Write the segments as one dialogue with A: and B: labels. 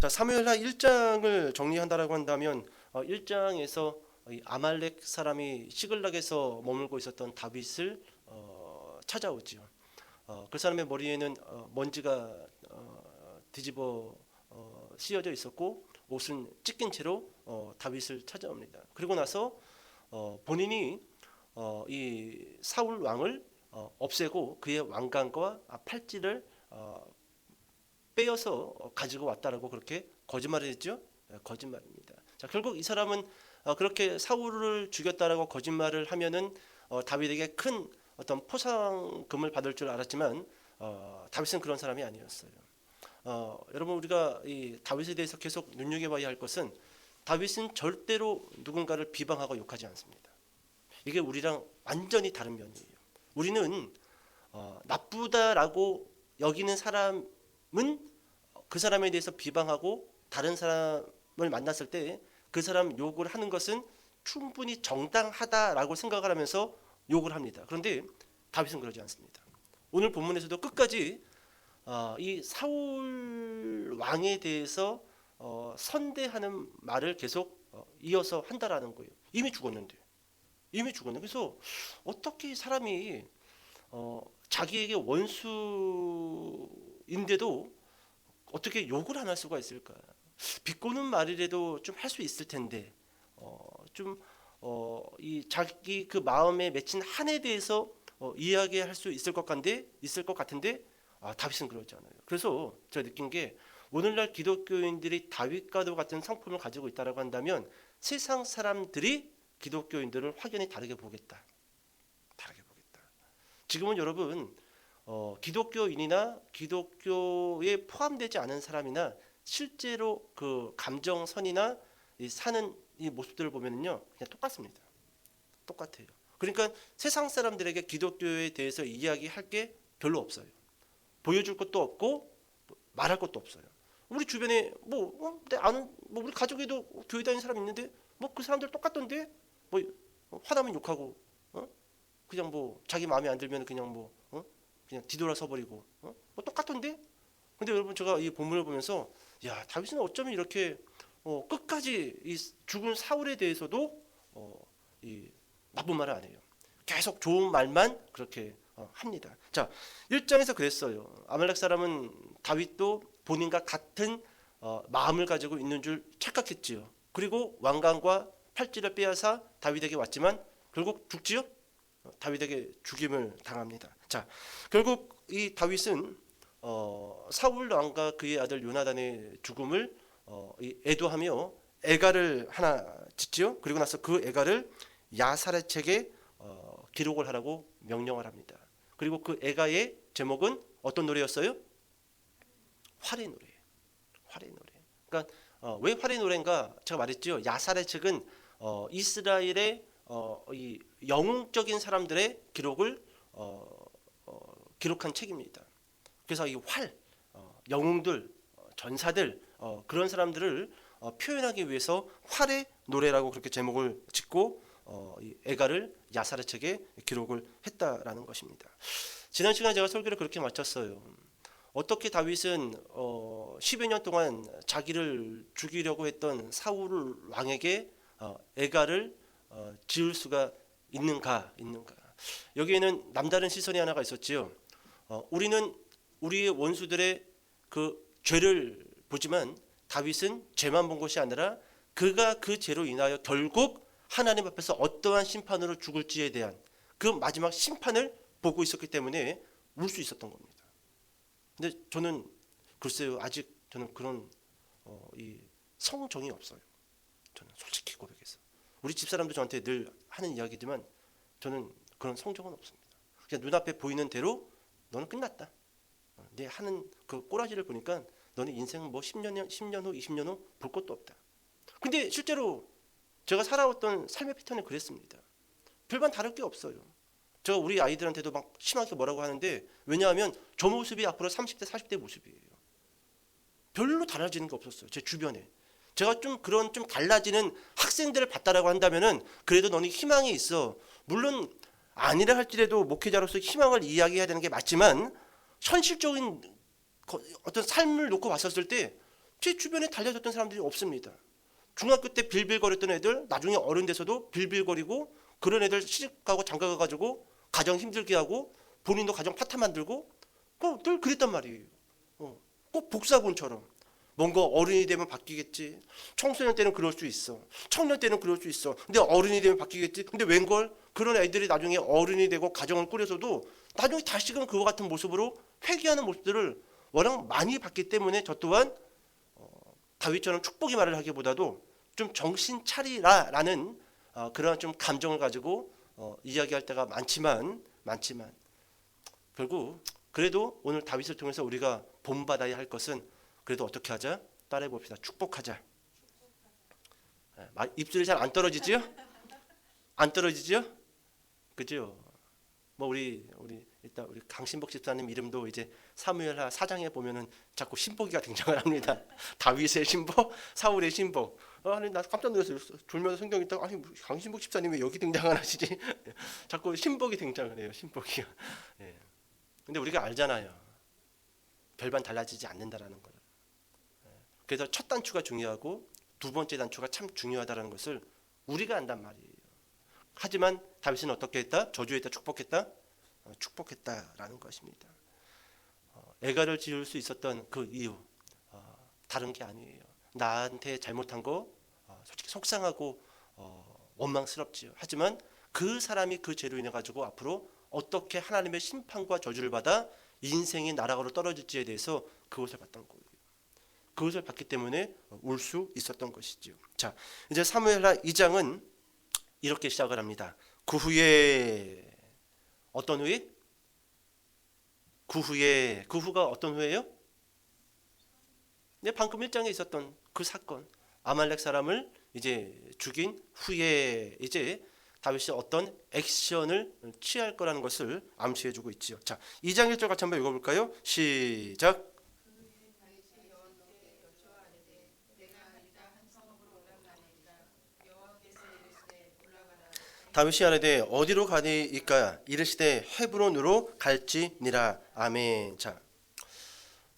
A: 자, 사무엘하 1장을 정리한다라고 한다면 1장에서 이 아말렉 사람이 시글락에서 머물고 있었던 다윗을 찾아오지요. 그 사람의 머리에는 먼지가 뒤집어 씌어져 있었고 옷은 찢긴 채로 다윗을 찾아옵니다. 그리고 나서 본인이 이 사울 왕을 없애고 그의 왕관과 팔찌를 빼어서 가지고 왔다라고 그렇게 거짓말을 했죠. 거짓말입니다. 자, 결국 이 사람은 그렇게 사울을 죽였다라고 거짓말을 하면은 다윗에게 큰 어떤 포상금을 받을 줄 알았지만 다윗은 그런 사람이 아니었어요. 여러분, 우리가 이 다윗에 대해서 계속 눈여겨봐야 할 것은 다윗은 절대로 누군가를 비방하고 욕하지 않습니다. 이게 우리랑 완전히 다른 면이에요. 우리는 나쁘다라고 여기는 사람은 그 사람에 대해서 비방하고 다른 사람을 만났을 때 그 사람 욕을 하는 것은 충분히 정당하다라고 생각을 하면서 욕을 합니다. 그런데 다윗은 그러지 않습니다. 오늘 본문에서도 끝까지 이 사울 왕에 대해서 선대하는 말을 계속 이어서 한다라는 거예요. 이미 죽었는데. 그래서 어떻게 사람이 자기에게 원수인데도 어떻게 욕을 안 할 수가 있을까? 비꼬는 말이라도 좀 할 수 있을 텐데 이 자기 그 마음에 맺힌 한에 대해서 이야기할 수 있을 것 같은데 다윗은 그러지 않아요. 그래서 제가 느낀 게 오늘날 기독교인들이 다윗과도 같은 성품을 가지고 있다라고 한다면 세상 사람들이 기독교인들을 확연히 다르게 보겠다. 지금은 여러분 기독교인이나 기독교에 포함되지 않은 사람이나 실제로 그 감정선이나 사는 이 모습들을 보면요 그냥 똑같습니다. 똑같아요. 그러니까 세상 사람들에게 기독교에 대해서 이야기할 게 별로 없어요. 보여줄 것도 없고 말할 것도 없어요. 우리 주변에 내 아는 우리 가족에도 교회 다니는 사람 있는데 그 사람들 똑같던데 화나면 욕하고 그냥 자기 마음에 안 들면 그냥 그냥 뒤돌아서 버리고 똑같던데. 근데 여러분, 제가 이 본문을 보면서 야, 다윗은 어쩌면 이렇게 끝까지 이 죽은 사울에 대해서도 이 나쁜 말을 안 해요. 계속 좋은 말만 그렇게 합니다. 자, 1장에서 그랬어요. 아말렉 사람은 다윗도 본인과 같은 마음을 가지고 있는 줄 착각했지요. 그리고 왕관과 팔찌를 빼앗아 다윗에게 왔지만 결국 죽지요. 다윗에게 죽임을 당합니다. 자, 결국 이 다윗은 사울 왕과 그의 아들 요나단의 죽음을 애도하며 애가를 하나 짓지요. 그리고 나서 그 애가를 야살의 책에 기록을 하라고 명령을 합니다. 그리고 그 애가의 제목은 어떤 노래였어요? 활의 노래. 그러니까 왜 활의 노래인가? 제가 말했죠. 야살의 책은 이스라엘의 이 영웅적인 사람들의 기록을 기록한 책입니다. 그래서 이 활, 영웅들, 전사들 그런 사람들을 표현하기 위해서 활의 노래라고 그렇게 제목을 짓고 이 애가를 야살의 책에 기록을 했다라는 것입니다. 지난 시간에 제가 설교를 그렇게 마쳤어요. 어떻게 다윗은 10여 년 동안 자기를 죽이려고 했던 사울 왕에게 애가를 지을 수가 있는가? 여기에는 남다른 시선이 하나가 있었지요. 우리는 우리의 원수들의 그 죄를 보지만 다윗은 죄만 본 것이 아니라 그가 그 죄로 인하여 결국 하나님 앞에서 어떠한 심판으로 죽을지에 대한 그 마지막 심판을 보고 있었기 때문에 울 수 있었던 겁니다. 근데 저는 글쎄요, 아직 저는 그런 이 성정이 없어요. 저는 솔직히 고백해서 우리 집사람도 저한테 늘 하는 이야기지만 저는 그런 성정은 없습니다. 그냥 눈앞에 보이는 대로 너는 끝났다. 내 하는 그 꼬라지를 보니까 너는 인생은 10년 후, 20년 후 볼 것도 없다. 근데 실제로 제가 살아왔던 삶의 패턴이 그랬습니다. 별반 다를 게 없어요. 제가 우리 아이들한테도 막 심하게 뭐라고 하는데, 왜냐하면 저 모습이 앞으로 30대, 40대 모습이에요. 별로 달라지는 게 없었어요. 제 주변에. 제가 좀 달라지는 학생들을 봤다라고 한다면은 그래도 너는 희망이 있어. 물론 아니라 할지라도 목회자로서 희망을 이야기해야 되는 게 맞지만 현실적인 어떤 삶을 놓고 봤었을 때 제 주변에 달려졌던 사람들이 없습니다. 중학교 때 빌빌거렸던 애들 나중에 어른 돼서도 빌빌거리고, 그런 애들 시집가고 장가가가지고 가정 힘들게 하고 본인도 가정 파탄 만들고 늘 그랬단 말이에요. 꼭 복사본처럼. 뭔가 어른이 되면 바뀌겠지. 청소년 때는 그럴 수 있어. 청년 때는 그럴 수 있어. 근데 어른이 되면 바뀌겠지. 근데 웬걸 그런 애들이 나중에 어른이 되고 가정을 꾸려서도 나중에 다시금 그와 같은 모습으로 회귀하는 모습들을 워낙 많이 봤기 때문에 저 또한 다윗처럼 축복의 말을 하기보다도 좀 정신 차리라라는 그런 좀 감정을 가지고 이야기할 때가 많지만 결국 그래도 오늘 다윗을 통해서 우리가 본받아야 할 것은 그래도 어떻게 하자? 따라해 봅시다. 축복하자. 입술이 잘 안 떨어지죠? 안 떨어지죠? 그죠? 뭐 우리 일단 우리 강신복 집사님 이름도 이제 사무엘하 4장에 보면은 자꾸 신복이가 등장을 합니다. 다윗의 신복, 사울의 신복. 아니 나 깜짝 놀랐어요. 졸면서 성경 읽다가 아니 강신복 집사님 왜 여기 등장을 하시지? 자꾸 신복이 등장을 해요. 신복이요. 예. 근데 우리가 알잖아요. 별반 달라지지 않는다라는 걸. 그래서 첫 단추가 중요하고 두 번째 단추가 참 중요하다는 것을 우리가 안단 말이에요. 하지만 다윗은 어떻게 했다? 저주했다, 축복했다? 축복했다라는 것입니다. 애가를 지을 수 있었던 그 이유 다른 게 아니에요. 나한테 잘못한 거 솔직히 속상하고 원망스럽지요. 하지만 그 사람이 그 죄로 인해 가지고 앞으로 어떻게 하나님의 심판과 저주를 받아 인생이 나락으로 떨어질지에 대해서 그것을 봤던 거예요. 그것을 봤기 때문에 울 수 있었던 것이지요. 자, 이제 사무엘하 2장은 이렇게 시작을 합니다. 그 후에 어떤 후에? 그 후가 어떤 후예요? 네, 방금 1장에 있었던 그 사건, 아말렉 사람을 이제 죽인 후에 이제 다윗이 어떤 액션을 취할 거라는 것을 암시해주고 있지요. 자, 2장 1절 같이 한번 읽어볼까요? 시작. 다윗이 아뢰되 어디로 가니이까 이르시되 헤브론으로 갈지니라. 아멘. 자,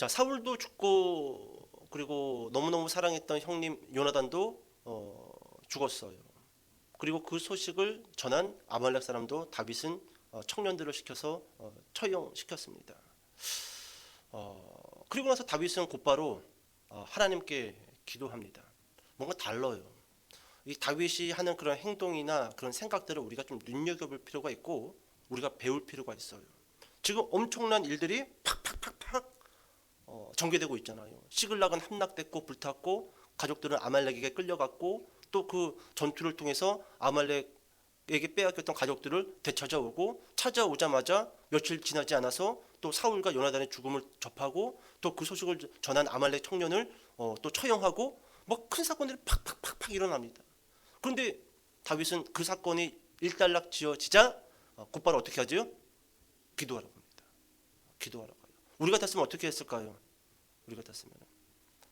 A: 사울도 죽고 그리고 너무너무 사랑했던 형님 요나단도 죽었어요. 그리고 그 소식을 전한 아말렉 사람도 다윗은 청년들을 시켜서 처형시켰습니다. 그리고 나서 다윗은 곧바로 하나님께 기도합니다. 뭔가 달라요. 이 다윗이 하는 그런 행동이나 그런 생각들을 우리가 좀 눈여겨볼 필요가 있고 우리가 배울 필요가 있어요. 지금 엄청난 일들이 팍팍팍팍 전개되고 있잖아요. 시글락은 함락됐고 불탔고 가족들은 아말렉에게 끌려갔고 또 그 전투를 통해서 아말렉에게 빼앗겼던 가족들을 되찾아오고 찾아오자마자 며칠 지나지 않아서 또 사울과 요나단의 죽음을 접하고 또 그 소식을 전한 아말렉 청년을 또 처형하고 뭐 큰 사건들이 팍팍팍팍 일어납니다. 그런데 다윗은 그 사건이 일단락 지어지자 곧바로 어떻게 하죠? 기도하라고 합니다. 기도하라고 해요. 우리 같았으면 어떻게 했을까요? 우리 같았으면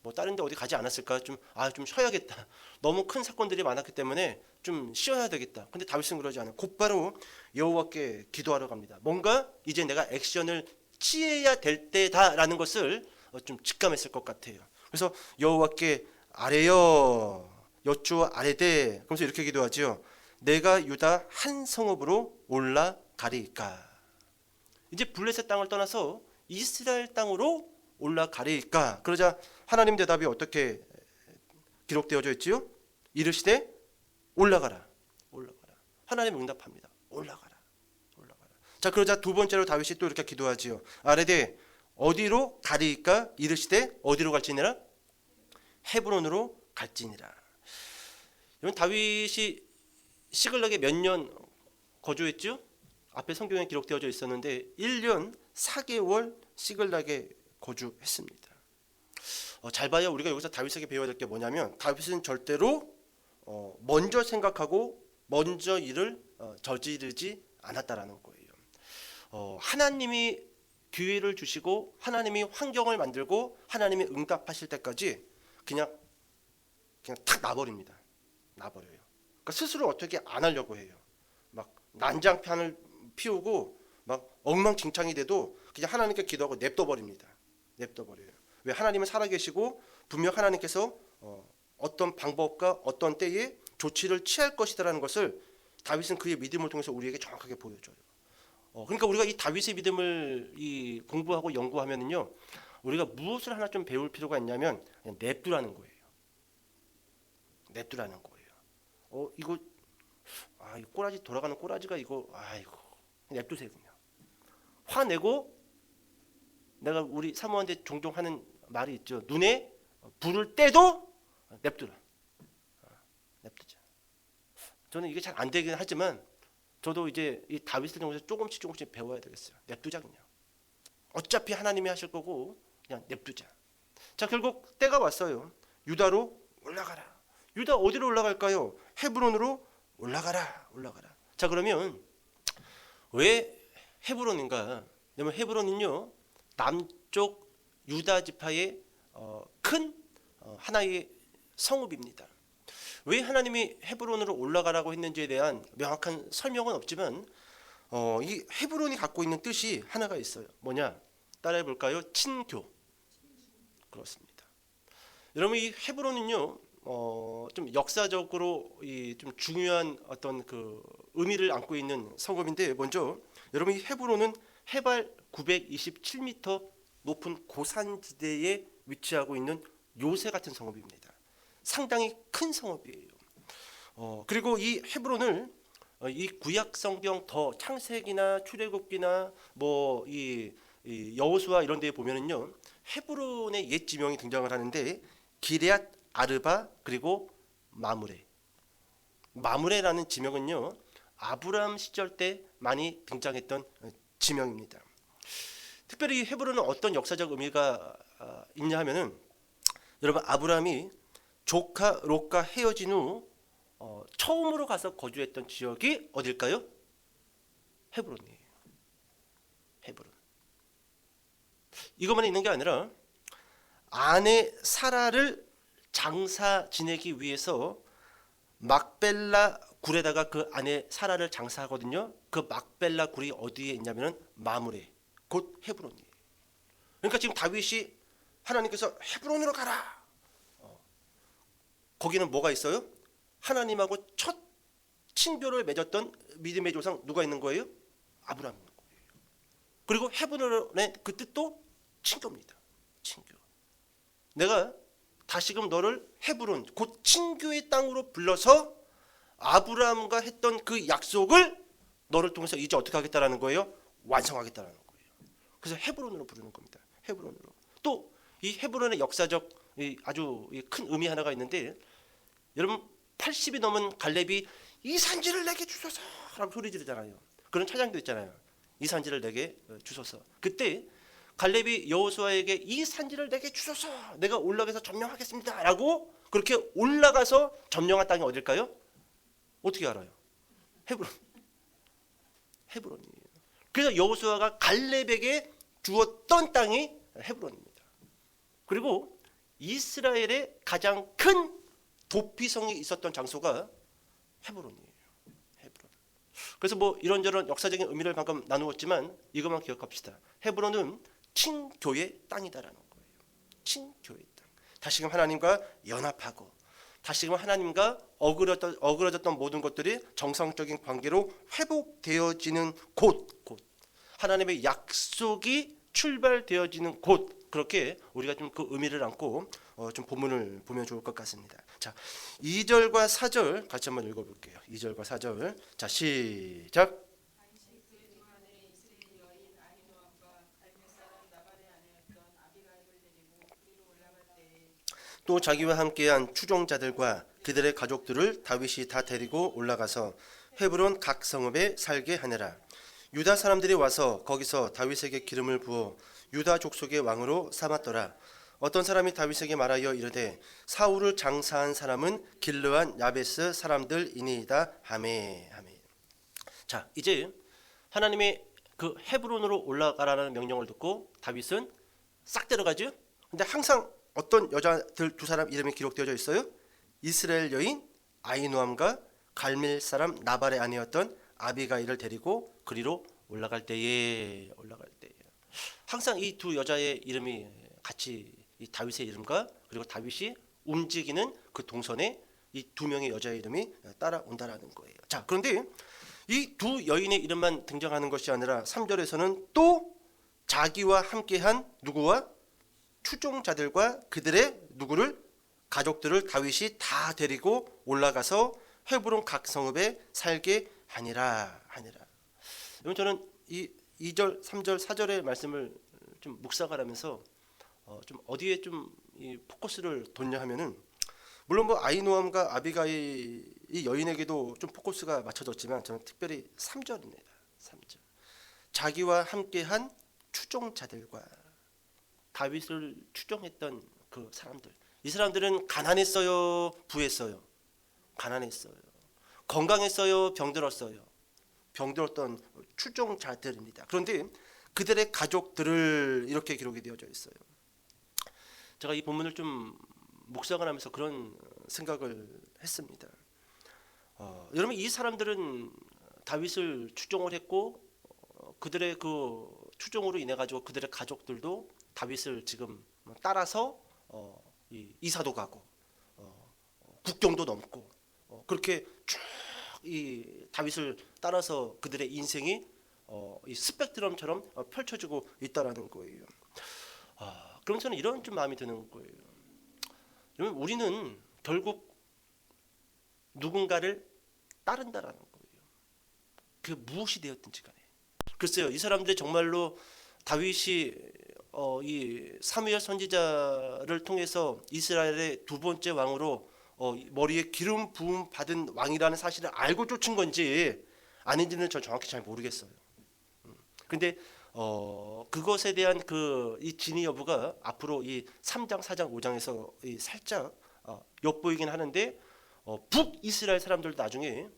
A: 뭐 다른 데 어디 가지 않았을까? 좀 쉬어야겠다. 너무 큰 사건들이 많았기 때문에 좀 쉬어야 되겠다. 근데 다윗은 그러지 않아요. 곧바로 여호와께 기도하러 갑니다. 뭔가 이제 내가 액션을 취해야 될 때다라는 것을 좀 직감했을 것 같아요. 그래서 여호와께 아뢰어 여쭈어 아뢰되 그러면서 이렇게 기도하지요. 내가 유다 한 성읍으로 올라가리이까. 이제 블레셋 땅을 떠나서 이스라엘 땅으로 올라가리이까. 그러자 하나님 대답이 어떻게 기록되어져 있지요? 이르시되 올라가라. 하나님 응답합니다. 올라가라. 자, 그러자 두 번째로 다윗이 또 이렇게 기도하지요. 아뢰되 어디로 가리이까? 이르시되 어디로 갈지니라? 헤브론으로 갈지니라. 여러분, 다윗이 시글락에 몇 년 거주했죠? 앞에 성경에 기록되어져 있었는데 1년 4개월 시글락에 거주했습니다. 잘 봐요. 우리가 여기서 다윗에게 배워야 될 게 뭐냐면 다윗은 절대로 먼저 생각하고 먼저 일을 저지르지 않았다라는 거예요. 하나님이 기회를 주시고 하나님이 환경을 만들고 하나님이 응답하실 때까지 그냥 탁 놔버립니다. 놔버려요. 그러니까 스스로 어떻게 안 하려고 해요. 막 난장판을 피우고 막 엉망진창이 돼도 그냥 하나님께 기도하고 냅둬버립니다. 냅둬버려요. 왜? 하나님은 살아계시고 분명 하나님께서 어떤 방법과 어떤 때에 조치를 취할 것이다라는 것을 다윗은 그의 믿음을 통해서 우리에게 정확하게 보여줘요. 그러니까 우리가 이 다윗의 믿음을 이 공부하고 연구하면은요, 우리가 무엇을 하나 좀 배울 필요가 있냐면 그냥 냅두라는 거예요. 냅두라는 거예요. 이거 이 꼬라지 돌아가는 꼬라지가 이거 아이고 냅두세요 그냥. 화내고 내가 우리 사모한테 종종 하는 말이 있죠. 눈에 불을 떼도 냅두라. 냅두자. 저는 이게 잘 안 되긴 하지만 저도 이제 이 다윗을 통해서 조금씩 배워야 되겠어요. 냅두자 그냥. 어차피 하나님이 하실 거고 그냥 냅두자. 자, 결국 때가 왔어요. 유다로 올라가라. 유다 어디로 올라갈까요? 헤브론으로 올라가라. 자, 그러면 왜 헤브론인가? 왜냐면 헤브론은요 남쪽 유다 지파의 큰 하나의 성읍입니다. 왜 하나님이 헤브론으로 올라가라고 했는지에 대한 명확한 설명은 없지만 이 헤브론이 갖고 있는 뜻이 하나가 있어요. 뭐냐? 따라해 볼까요? 친교. 그렇습니다. 여러분 이 헤브론은요 좀 역사적으로 좀 중요한 어떤 그 의미를 안고 있는 성읍인데, 먼저 여러분 이 헤브론은 해발 927m 높은 고산지대에 위치하고 있는 요새 같은 성읍입니다. 상당히 큰 성읍이에요. 그리고 이 헤브론을 이 구약 성경 더 창세기나 출애굽기나 뭐 이 여호수아 이런 데에 보면은요 헤브론의 옛 지명이 등장을 하는데 기럇 아르바 그리고 마므레라는 지명은요 아브라함 시절 때 많이 등장했던 지명입니다. 특별히 헤브론은 어떤 역사적 의미가 있냐 하면은 여러분 아브라함이 조카 롯과 헤어진 후 처음으로 가서 거주했던 지역이 어딜까요? 헤브론이에요. 헤브론. 이것만 있는 게 아니라 아내 사라를 장사 지내기 위해서 막벨라 굴에다가 그 아내 사라를 장사하거든요. 그 막벨라 굴이 어디에 있냐면은 마므레, 곧 헤브론이에요. 그러니까 지금 다윗이 하나님께서 헤브론으로 가라. 거기는 뭐가 있어요? 하나님하고 첫 친교를 맺었던 믿음의 조상 누가 있는 거예요? 아브라함 있는 거예요. 그리고 헤브론의 그 뜻도 친교입니다. 친교. 내가 다시금 너를 헤브론 곧 친교의 땅으로 불러서 아브라함과 했던 그 약속을 너를 통해서 이제 어떻게 하겠다라는 거예요? 완성하겠다라는 거예요. 그래서 헤브론으로 부르는 겁니다. 헤브론으로. 또 이 헤브론의 역사적 아주 큰 의미 하나가 있는데, 여러분 80이 넘은 갈렙이 이 산지를 내게 주소서 라고 소리 지르잖아요. 그런 찬양도 있잖아요. 이 산지를 내게 주소서. 그때 갈렙이 여호수아에게 이 산지를 내게 주소서, 내가 올라가서 점령하겠습니다 라고 그렇게 올라가서 점령한 땅이 어딜까요? 어떻게 알아요? 헤브론이에요. 그래서 여호수아가 갈렙에게 주었던 땅이 헤브론입니다. 그리고 이스라엘의 가장 큰 도피성이 있었던 장소가 헤브론이에요. 헤브론. 그래서 뭐 이런저런 역사적인 의미를 방금 나누었지만 이것만 기억합시다. 헤브론은 친교의 땅이다라는 거예요. 친교의 땅. 다시금 하나님과 연합하고 다시금 하나님과 어그러졌던 모든 것들이 정상적인 관계로 회복되어지는 곳. 하나님의 약속이 출발되어지는 곳. 그렇게 우리가 좀 그 의미를 안고 좀 본문을 보면 좋을 것 같습니다. 자, 2절과 4절 같이 한번 읽어볼게요. 2절과 4절. 자, 시작. 또 자기와 함께한 추종자들과 그들의 가족들을 다윗이 다 데리고 올라가서 헤브론 각 성읍에 살게 하느라. 유다 사람들이 와서 거기서 다윗에게 기름을 부어 유다 족속의 왕으로 삼았더라. 어떤 사람이 다윗에게 말하여 이르되 사울을 장사한 사람은 길르한 야베스 사람들이니이다 하매. 자, 이제 하나님의 그 헤브론으로 올라가라는 명령을 듣고 다윗은 싹 들어가죠. 근데 항상 어떤 여자들 두 사람 이름이 기록되어져 있어요? 이스라엘 여인 아히노암과 갈멜 사람 나발의 아내였던 아비가일을 데리고 그리로 올라갈 때에 항상 이 두 여자의 이름이 같이 이 다윗의 이름과 그리고 다윗이 움직이는 그 동선에 이 두 명의 여자의 이름이 따라온다라는 거예요. 자, 그런데 이 두 여인의 이름만 등장하는 것이 아니라 3절에서는 또 자기와 함께한 누구와 추종자들과 그들의 누구를 가족들을 다윗이 다 데리고 올라가서 헤브론 각 성읍에 살게 하니라. 여러분, 저는 이 2절, 3절, 4절의 말씀을 좀 묵상을 하면서 좀 어디에 좀 이 포커스를 뒀냐 하면은, 물론 뭐 아히노암과 아비가일 이 여인에게도 좀 포커스가 맞춰졌지만 저는 특별히 3절입니다. 3절. 자기와 함께한 추종자들과 다윗을 추종했던 그 사람들. 이 사람들은 가난했어요, 부했어요? 가난했어요. 건강했어요, 병들었어요? 병들었던 추종자들입니다. 그런데 그들의 가족들을 이렇게 기록이 되어져 있어요. 제가 이 본문을 좀 묵상을 하면서 그런 생각을 했습니다. 여러분, 이 사람들은 다윗을 추종을 했고 그들의 그 추종으로 인해 가지고 그들의 가족들도 다윗을 지금 따라서 이사도 가고 국경도 넘고 그렇게 쭉 이 다윗을 따라서 그들의 인생이 이 스펙트럼처럼 펼쳐지고 있다라는 거예요. 그럼 저는 이런 좀 마음이 드는 거예요. 여러분, 우리는 결국 누군가를 따른다라는 거예요. 그 무엇이 되었든지 간에. 글쎄요, 이 사람들이 정말로 다윗이 이 사무엘 선지자를 통해서 이스라엘의 두 번째 왕으로 머리에 기름 부음 받은 왕이라는 사실을 알고 쫓은 건지 아닌지는 저 정확히 잘 모르겠어요. 근데 그것에 대한 이 진위 여부가 앞으로 이 3장, 4장, 5장에서 살짝 엿보이긴 하는데, 북이스라엘 사람들도 나중에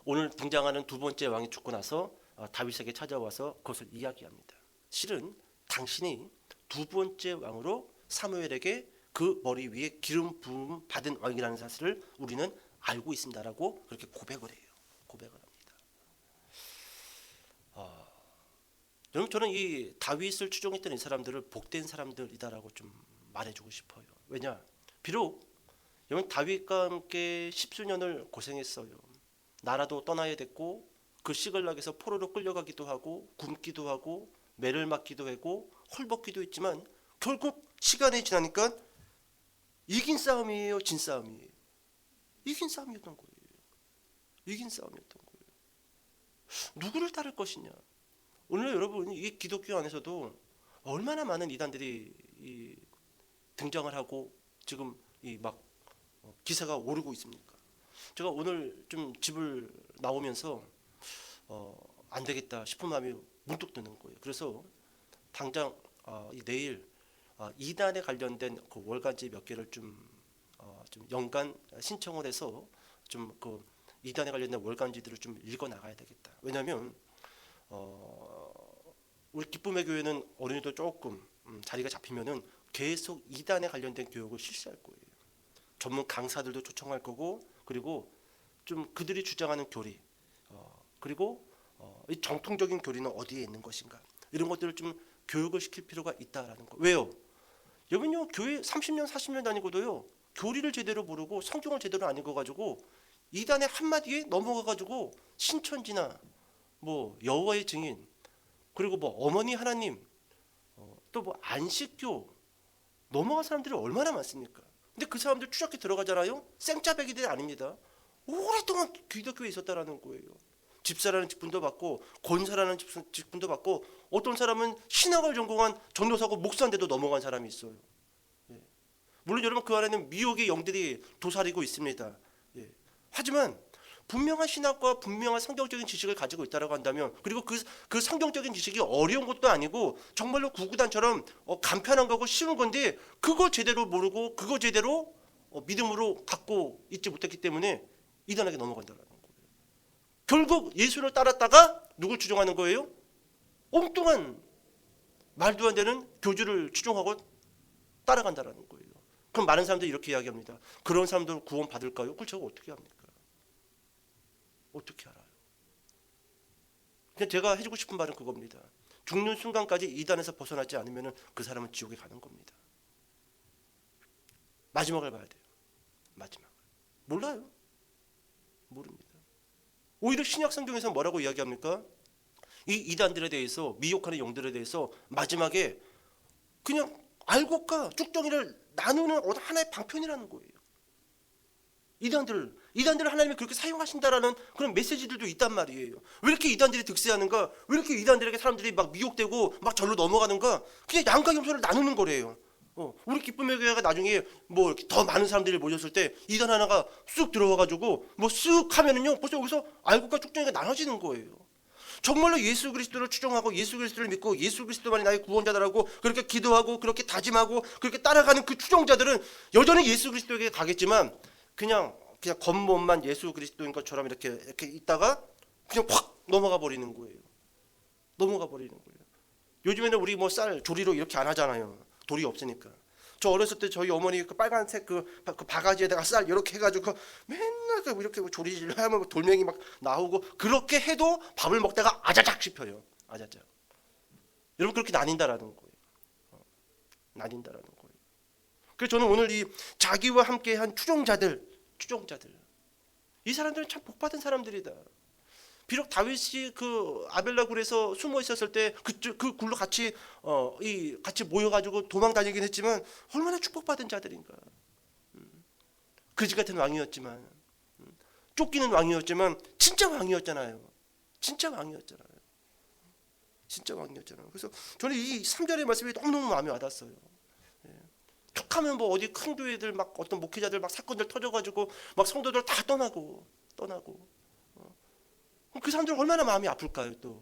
A: 오늘 등장하는 두 번째 왕이 죽고 나서 다윗에게 찾아와서 그것을 이야기합니다. 실은 당신이 두 번째 왕으로 사무엘에게 그 머리 위에 기름 부음 받은 왕이라는 사실을 우리는 알고 있습니다라고 그렇게 고백을 해요. 고백을 합니다. 여러분, 저는 이 다윗을 추종했던 이 사람들을 복된 사람들이다라고 좀 말해주고 싶어요. 왜냐? 비록 여러분, 다윗과 함께 십수년을 고생했어요. 나라도 떠나야 됐고 그 시글락에서 포로로 끌려가기도 하고 굶기도 하고 매를 맞기도 하고 헐벗기도 했지만 결국 시간이 지나니까 이긴 싸움이에요, 진 싸움이에요? 이긴 싸움이었던 거예요. 이긴 싸움이었던 거예요. 누구를 따를 것이냐? 오늘 여러분, 이 기독교 안에서도 얼마나 많은 이단들이 등장을 하고 지금 막 기세가 오르고 있습니까? 제가 오늘 좀 집을 나오면서 안 되겠다 싶은 마음이 문득 드는 거예요. 그래서 당장 내일 이단에 관련된 그 월간지 몇 개를 좀 연간 신청을 해서 좀 그 이단에 관련된 월간지들을 좀 읽어 나가야 되겠다. 왜냐하면 우리 기쁨의 교회는 어린이도 조금 자리가 잡히면은 계속 이단에 관련된 교육을 실시할 거예요. 전문 강사들도 초청할 거고, 그리고 좀 그들이 주장하는 교리, 그리고 이 정통적인 교리는 어디에 있는 것인가, 이런 것들을 좀 교육을 시킬 필요가 있다라는 거. 왜요? 여러분요, 교회 30년 40년 다니고도요 교리를 제대로 모르고 성경을 제대로 안 읽어가지고 이단의 한마디에 넘어가가지고 신천지나 뭐 여호와의 증인, 그리고 뭐 어머니 하나님, 또 뭐 안식교 넘어간 사람들이 얼마나 많습니까? 근데 그 사람들 추적해 들어가잖아요. 생짜배기들이 아닙니다. 오랫동안 기독교에 있었다라는 거예요. 집사라는 직분도 받고 권사라는 직분도 받고, 어떤 사람은 신학을 전공한 전도사고 목사인데도 넘어간 사람이 있어요. 예. 물론 여러분, 그 안에는 미혹의 영들이 도사리고 있습니다. 예. 하지만 분명한 신학과 분명한 성경적인 지식을 가지고 있다고 한다면, 그리고 그 성경적인 지식이 어려운 것도 아니고 정말로 구구단처럼 간편한 거고 쉬운 건데, 그거 제대로 모르고 그거 제대로 믿음으로 갖고 있지 못했기 때문에 이단에게 넘어간다는 거예요. 결국 예수를 따랐다가 누굴 추종하는 거예요? 엉뚱한 말도 안 되는 교주를 추종하고 따라간다는 거예요. 그럼 많은 사람들이 이렇게 이야기합니다. 그런 사람들 구원 받을까요? 그걸 제가 어떻게 합니까? 어떻게 알아요? 그냥 제가 해주고 싶은 말은 그겁니다. 죽는 순간까지 이단에서 벗어나지 않으면 그 사람은 지옥에 가는 겁니다. 마지막을 봐야 돼요. 마지막. 몰라요. 모릅니다. 오히려 신약 성경에서 뭐라고 이야기합니까? 이 이단들에 대해서, 미혹하는 영들에 대해서 마지막에 그냥 알곡과 쭉정이를 나누는 하나의 방편이라는 거예요. 이단들을 하나님이 그렇게 사용하신다라는 그런 메시지들도 있단 말이에요. 왜 이렇게 이단들이 득세하는가? 왜 이렇게 이단들에게 사람들이 막 미혹되고 막 절로 넘어가는가? 그냥 양과 겸손을 나누는 거래요. 우리 기쁨의 교회가 나중에 뭐 더 많은 사람들이 모였을 때 이단 하나가 쑥 들어와가지고 뭐 쑥 하면은요 벌써 여기서 알곡과 쭉정이가 나눠지는 거예요. 정말로 예수 그리스도를 추종하고 예수 그리스도를 믿고 예수 그리스도만이 나의 구원자다라고 그렇게 기도하고 그렇게 다짐하고 그렇게 따라가는 그 추종자들은 여전히 예수 그리스도에게 가겠지만 그냥 겉몸만 예수 그리스도인 것처럼 이렇게 있다가 그냥 확 넘어가 버리는 거예요. 넘어가 버리는 거예요. 요즘에는 우리 뭐 쌀 조리로 이렇게 안 하잖아요. 돌이 없으니까. 저 어렸을 때 저희 어머니 그 빨간색 그 바가지에다가 쌀 이렇게 해가지고 맨날 이렇게 조리질 하면 돌멩이 막 나오고 그렇게 해도 밥을 먹다가 아자작 씹혀요. 아자작. 여러분 그렇게 나뉜다라는 거예요. 나뉜다라는 거예요. 그래서 저는 오늘 이 자기와 함께한 추종자들 이 사람들은 참 복받은 사람들이다. 비록 다윗이 그 아벨라 굴에서 숨어 있었을 때 그 굴로 같이 같이 모여가지고 도망 다니긴 했지만 얼마나 축복받은 자들인가. 그지 같은 왕이었지만 쫓기는 왕이었지만 진짜 왕이었잖아요. 진짜 왕이었잖아요. 진짜 왕이었잖아요. 그래서 저는 이 3절의 말씀이 너무너무 마음에 와닿았어요. 툭하면 뭐 어디 큰 교회들 막 어떤 목회자들 막 사건들 터져가지고 막 성도들 다 떠나고 그 사람들 얼마나 마음이 아플까요? 또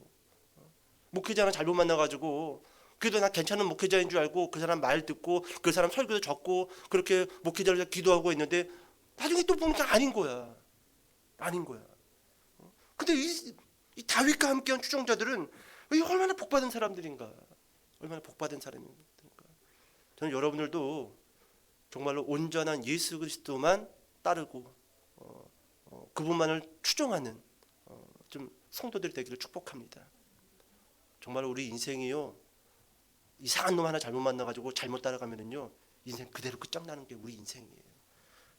A: 목회자는 잘못 만나가지고 그래도 나 괜찮은 목회자인 줄 알고 그 사람 말 듣고 그 사람 설교도 적고 그렇게 목회자를 위해서 기도하고 있는데 나중에 또 보니까 아닌 거야. 근데 이 다윗과 함께한 추종자들은 이 얼마나 복받은 사람들인가. 얼마나 복받은 사람인가. 저는 여러분들도 정말로 온전한 예수 그리스도만 따르고 그분만을 추종하는 좀 성도들이 되기를 축복합니다. 정말 우리 인생이요 이상한 놈 하나 잘못 만나가지고 잘못 따라가면은요 인생 그대로 끝장나는 게 우리 인생이에요.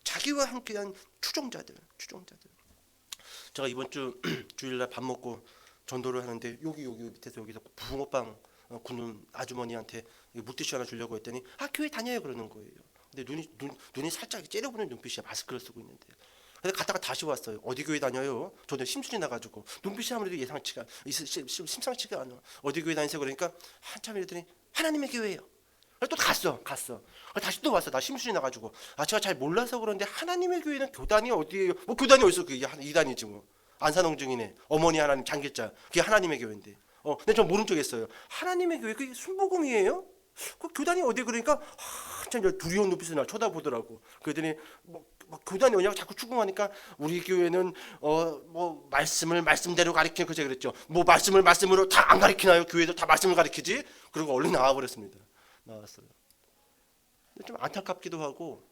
A: 자기와 함께한 추종자들. 제가 이번 주 주일날 밥 먹고 전도를 하는데 여기 밑에서 여기서 붕어빵 굽는 아주머니한테 물티슈 하나 주려고 했더니 교회 다녀요 그러는 거예요. 근데 눈이 살짝 째려보는 눈빛이야. 마스크를 쓰고 있는데. 그래서 갔다가 다시 왔어요. 어디 교회 다녀요? 저는 심술이 나가지고 눈빛이 아무래도 심상치가 않아. 어디 교회 다니세요? 그러니까 한참 이랬더니 하나님의 교회예요. 또 갔어. 다시 또 왔어. 나 심술이 나가지고 제가 잘 몰라서 그런데 하나님의 교회는 교단이 어디예요? 뭐 교단이 어딨어? 그게 이단이지 뭐. 안산홍중이네. 어머니 하나님 장길자. 그게 하나님의 교회인데. 근데 전 모른 척했어요. 하나님의 교회 그게 순복음이에요? 그 교단이 어디 그러니까 참 두려운 눈빛으로 날 쳐다보더라고. 그랬더니 뭐 교단이 뭐냐고 자꾸 추궁하니까 우리 교회는 뭐 말씀을 말씀대로 가르치는 그제 그랬죠. 뭐 말씀을 말씀으로 다 안 가르치나요? 교회도 다 말씀을 가르치지? 그리고 얼른 나와버렸습니다. 나왔어요. 근데 좀 안타깝기도 하고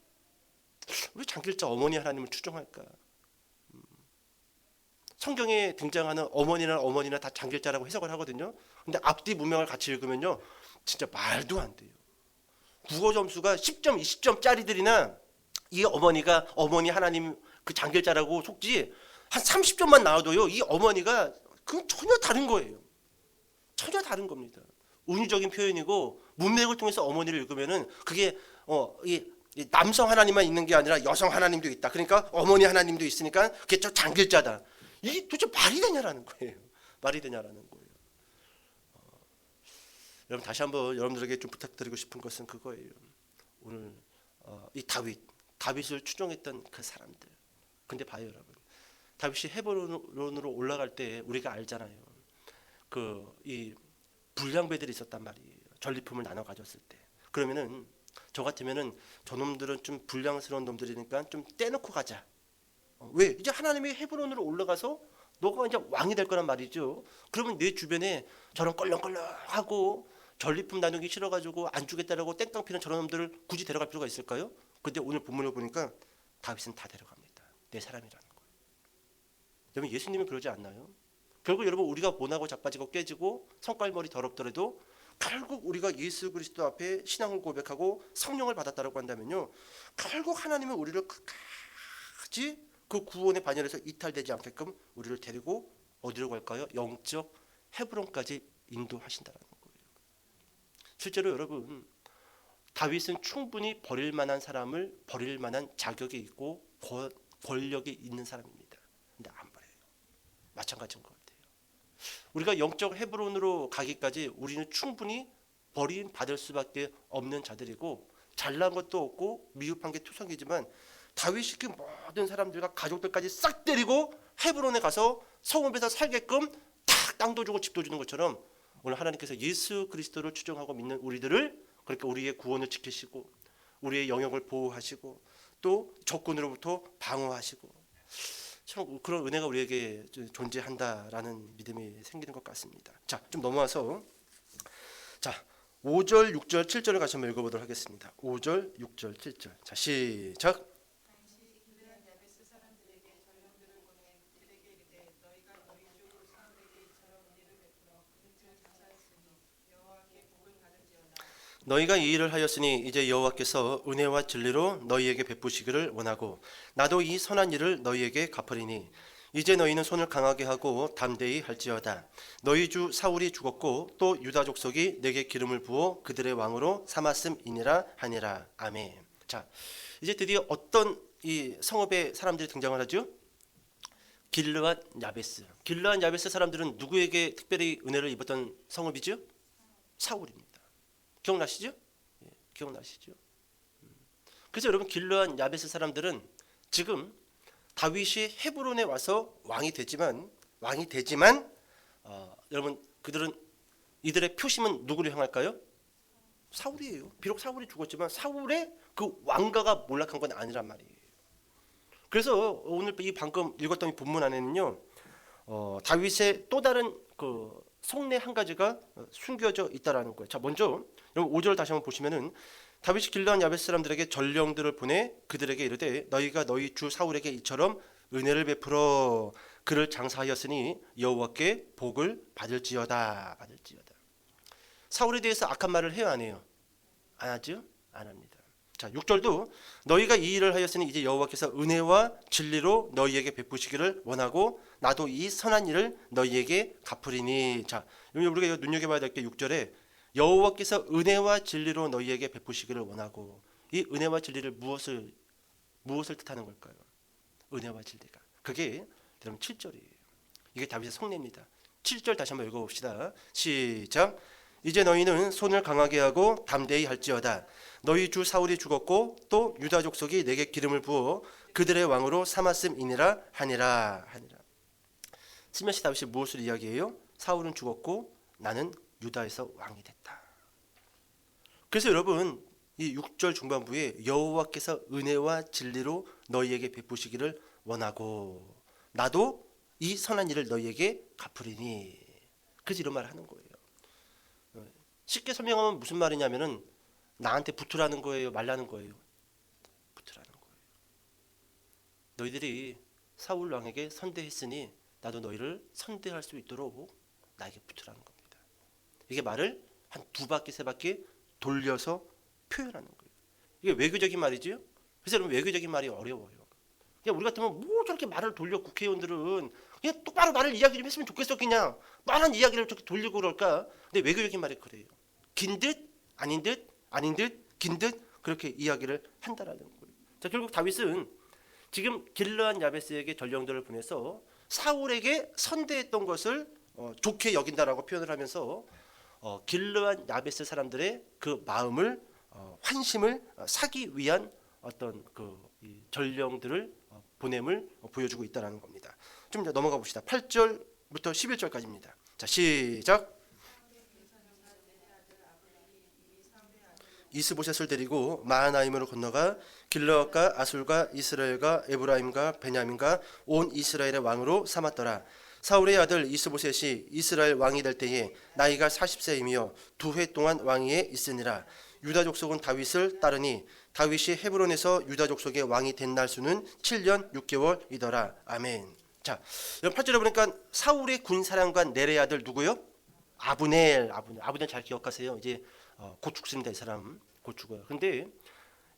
A: 왜 장길자 어머니 하나님을 추종할까? 성경에 등장하는 어머니나 다 장길자라고 해석을 하거든요. 근데 앞뒤 문맥을 같이 읽으면요 진짜 말도 안 돼요. 국어 점수가 10점, 20점짜리들이나 이 어머니가 어머니 하나님 그 장길자라고 속지 한 30점만 나와도요 이 어머니가 그건 전혀 다른 거예요. 전혀 다른 겁니다. 은유적인 표현이고 문맥을 통해서 어머니를 읽으면은 그게 이 남성 하나님만 있는 게 아니라 여성 하나님도 있다. 그러니까 어머니 하나님도 있으니까 그게 저 장길자다. 이게 도대체 말이 되냐라는 거예요. 말이 되냐라는 거예요. 여러분 다시 한번 여러분들에게 좀 부탁드리고 싶은 것은 그거예요. 오늘 이 다윗을 추종했던 그 사람들. 근데 봐요 여러분. 다윗이 헤브론으로 올라갈 때 우리가 알잖아요. 이 불량배들이 있었단 말이에요. 전리품을 나눠 가졌을 때. 그러면은 저 같으면은 저놈들은 좀 불량스러운 놈들이니까 좀 떼놓고 가자. 왜? 이제 하나님이 헤브론으로 올라가서 너가 이제 왕이 될 거란 말이죠. 그러면 내 주변에 저런 껄렁껄렁하고 전리품 나누기 싫어가지고 안 주겠다라고 땡깡 피는 저런 놈들을 굳이 데려갈 필요가 있을까요? 근데 오늘 본문을 보니까 다윗은 다 데려갑니다. 내 사람이라는 거예요. 여러분 예수님은 그러지 않나요? 결국 여러분 우리가 모나고 자빠지고 깨지고 성깔머리 더럽더라도 결국 우리가 예수 그리스도 앞에 신앙을 고백하고 성령을 받았다라고 한다면요, 결국 하나님은 우리를 끝까지 그 구원의 반열에서 이탈되지 않게끔 우리를 데리고 어디로 갈까요? 영적 헤브론까지 인도하신다라는 거예요. 실제로 여러분, 다윗은 충분히 버릴 만한 사람을 버릴 만한 자격이 있고 권력이 있는 사람입니다. 근데 안 버려요. 마찬가지인 것 같아요. 우리가 영적 헤브론으로 가기까지 우리는 충분히 버림 받을 수밖에 없는 자들이고, 잘난 것도 없고 미흡한 게 투성이지만 다윗이 그 모든 사람들과 가족들까지 싹 때리고 헤브론에 가서 성읍에서 살게끔 탁 땅도 주고 집도 주는 것처럼, 오늘 하나님께서 예수 그리스도를 추종하고 믿는 우리들을, 그러니까 우리의 구원을 지키시고 우리의 영역을 보호하시고 또 적군으로부터 방어하시고, 참 그런 은혜가 우리에게 존재한다라는 믿음이 생기는 것 같습니다. 자, 좀 넘어와서 5절, 6절, 7절을 같이 한번 읽어보도록 하겠습니다. 5절, 6절, 7절. 자, 시작. 너희가 이 일을 하였으니 이제 여호와께서 은혜와 진리로 너희에게 베푸시기를 원하고 나도 이 선한 일을 너희에게 갚으리니 이제 너희는 손을 강하게 하고 담대히 할지어다. 너희 주 사울이 죽었고 또 유다 족속이 내게 기름을 부어 그들의 왕으로 삼았음이니라 하니라. 아멘. 자, 이제 드디어 어떤 이 성읍의 사람들이 등장을 하죠? 길르앗 야베스. 길르앗 야베스 사람들은 누구에게 특별히 은혜를 입었던 성읍이죠? 사울입니다. 기억나시죠? 예, 기억나시죠? 그래서 여러분, 길르앗 야베스 사람들은 지금 다윗이 헤브론에 와서 왕이 되지만 여러분, 그들은 이들의 표심은 누구를 향할까요? 사울이에요. 비록 사울이 죽었지만 사울의 그 왕가가 몰락한 건 아니란 말이에요. 그래서 오늘 이 방금 읽었던 이 본문 안에는요, 다윗의 또 다른 그 속내 한 가지가 숨겨져 있다라는 거예요. 자, 먼저 여러분 5절 다시 한번 보시면은, 다윗이 길르앗 야베스 사람들에게 전령들을 보내 그들에게 이르되 너희가 너희 주 사울에게 이처럼 은혜를 베풀어 그를 장사하였으니 여호와께 복을 받을지어다. 사울에 대해서 악한 말을 해요, 안 해요? 안 하죠? 안 합니다. 자, 6절도 너희가 이 일을 하였으니 이제 여호와께서 은혜와 진리로 너희에게 베푸시기를 원하고 나도 이 선한 일을 너희에게 갚으리니. 자, 우리가 눈여겨봐야 될 게 6절에 여호와께서 은혜와 진리로 너희에게 베푸시기를 원하고, 이 은혜와 진리를 무엇을 뜻하는 걸까요? 은혜와 진리가, 그게 여러분 7절이에요. 이게 다윗의 속내입니다. 7절 다시 한번 읽어봅시다. 시작. 이제 너희는 손을 강하게 하고 담대히 할지어다. 너희 주 사울이 죽었고 또 유다 족속이 내게 기름을 부어 그들의 왕으로 삼았음이니라 하니라. 스며시 다윗이 무엇을 이야기해요? 사울은 죽었고 나는 유다에서 왕이 됐다. 그래서 여러분, 이 6절 중반부에 여호와께서 은혜와 진리로 너희에게 베푸시기를 원하고 나도 이 선한 일을 너희에게 갚으리니. 그래서 이런 말을 하는 거예요. 쉽게 설명하면 무슨 말이냐면은 나한테 붙으라는 거예요, 말라는 거예요? 붙으라는 거예요. 너희들이 사울 왕에게 선대했으니 나도 너희를 선대할 수 있도록 나에게 붙으라는 겁니다. 이게 말을 한 2바퀴 3바퀴 돌려서 표현하는 거예요. 이게 외교적인 말이지요. 그래서 여러분, 외교적인 말이 어려워요. 그냥 우리 같으면 뭐 저렇게 말을 돌려, 국회의원들은 그냥 똑바로 말을 이야기 좀 했으면 좋겠어. 그냥 말한 이야기를 저렇게 돌리고 그럴까? 근데 외교적인 말이 그래요. 긴 듯 아닌 듯 아닌 듯 긴 듯 그렇게 이야기를 한다라는 거예요. 자, 결국 다윗은 지금 길르앗 야베스에게 전령들을 보내서 사울에게 선대했던 것을 좋게 여긴다라고 표현을 하면서 길르앗 야베스 사람들의 그 마음을, 환심을 사기 위한 어떤 그 전령들을 보냄을 보여주고 있다라는 겁니다. 좀 이제 넘어가 봅시다. 8절부터 11절까지입니다. 자, 시작. 이스보셋을 데리고 마하나임으로 건너가 길르앗과 아술과 이스라엘과 에브라임과 베냐민과 온 이스라엘의 왕으로 삼았더라. 사울의 아들 이스보셋이 이스라엘 왕이 될 때에 나이가 40세이며 2회 동안 왕위에 있으니라. 유다 족속은 다윗을 따르니 다윗이 헤브론에서 유다 족속의 왕이 된 날 수는 7년 6개월이더라. 아멘. 자, 8절에 보니까 사울의 군사령관 넬의 아들 누구요? 아브넬 잘 기억하세요. 이제 곧 죽습니다. 이 사람 곧 죽어요. 근데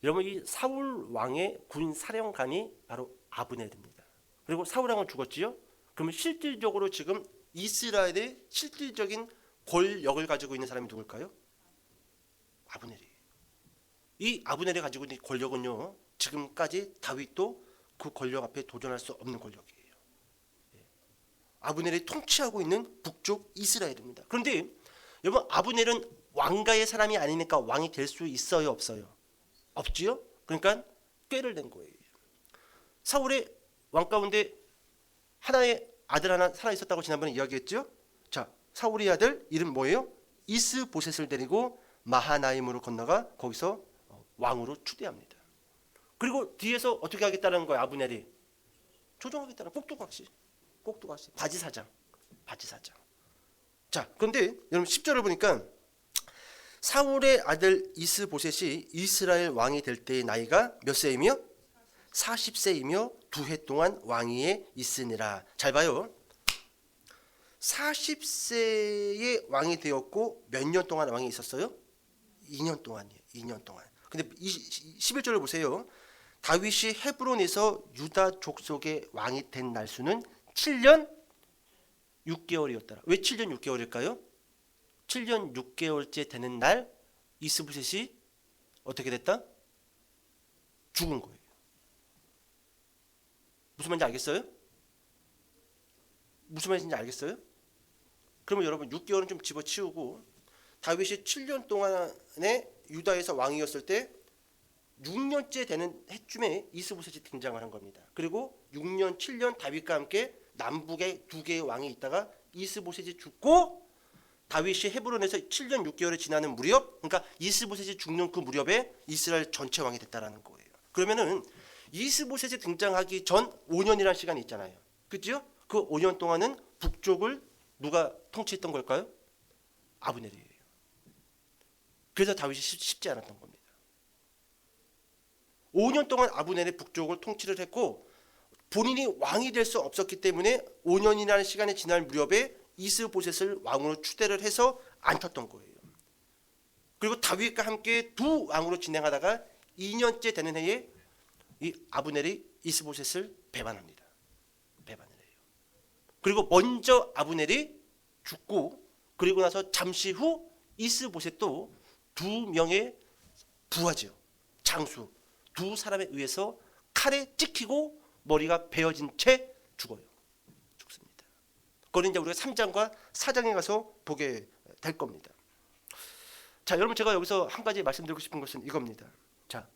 A: 여러분 이 사울 왕의 군 사령관이 바로 아브넬입니다. 그리고 사울 왕은 죽었지요. 그러면 실질적으로 지금 이스라엘의 실질적인 권력을 가지고 있는 사람이 누굴까요? 아브넬이에요. 이 아브넬이 가지고 있는 권력은요, 지금까지 다윗도 그 권력 앞에 도전할 수 없는 권력이에요. 아브넬이 통치하고 있는 북쪽 이스라엘입니다. 그런데 여러분 아브넬은 왕가의 사람이 아니니까 왕이 될 수 있어요, 없어요? 없지요? 그러니까 꾀를 낸 거예요. 사울의 왕 가운데 하나의 아들 하나 살아 있었다고 지난번에 이야기했죠? 자, 사울의 아들 이름 뭐예요? 이스보셋을 데리고 마하나임으로 건너가 거기서 왕으로 추대합니다. 그리고 뒤에서 어떻게 하겠다는 거예요? 아브넬이 조종하겠다는 꼭두각시 바지사장. 자, 그런데 여러분 10절을 보니까 사울의 아들 이스보셋이 이스라엘 왕이 될 때의 나이가 몇 세이며 40세이며 2해 동안 왕위에 있으니라. 잘 봐요. 40세에 왕이 되었고 몇 년 동안 왕이 있었어요? 2년 동안이에요. 2년 동안. 근데 11절을 보세요. 다윗이 헤브론에서 유다 족속의 왕이 된 날수는 7년 6개월이었더라. 왜 7년 6개월일까요? 7년 6개월째 되는 날 이스보셋이 어떻게 됐다? 죽은 거예요. 무슨 말인지 알겠어요? 무슨 말인지 알겠어요? 그러면 여러분 6개월은 좀 집어치우고 다윗이 7년 동안에 유다에서 왕이었을 때 6년째 되는 해쯤에 이스보셋이 등장을 한 겁니다. 그리고 6년, 7년 다윗과 함께 남북에 2개의 왕이 있다가 이스보셋이 죽고 다윗이 헤브론에서 7년 6개월이 지나는 무렵, 그러니까 이스보셋이 죽는 그 무렵에 이스라엘 전체 왕이 됐다라는 거예요. 그러면은 이스보셋이 등장하기 전 5년이라는 시간이 있잖아요. 그렇죠? 그 5년 동안은 북쪽을 누가 통치했던 걸까요? 아브넬이에요. 그래서 다윗이 쉽지 않았던 겁니다. 5년 동안 아브넬이 북쪽을 통치를 했고 본인이 왕이 될 수 없었기 때문에 5년이라는 시간이 지날 무렵에 이스보셋을 왕으로 추대를 해서 앉혔던 거예요. 그리고 다윗과 함께 두 왕으로 진행하다가 2년째 되는 해에 이 아브넬이 이스보셋을 배반합니다. 배반을 해요. 그리고 먼저 아브넬이 죽고 그리고 나서 잠시 후 이스보셋도 2명의 부하죠. 장수. 2사람에 의해서 칼에 찍히고 머리가 베어진 채 죽어요. 죽습니다. 그건 이제 우리가 3장과 4장에 가서 보게 될 겁니다. 자, 여러분 제가 여기서 한 가지 말씀드리고 싶은 것은 이겁니다. 자,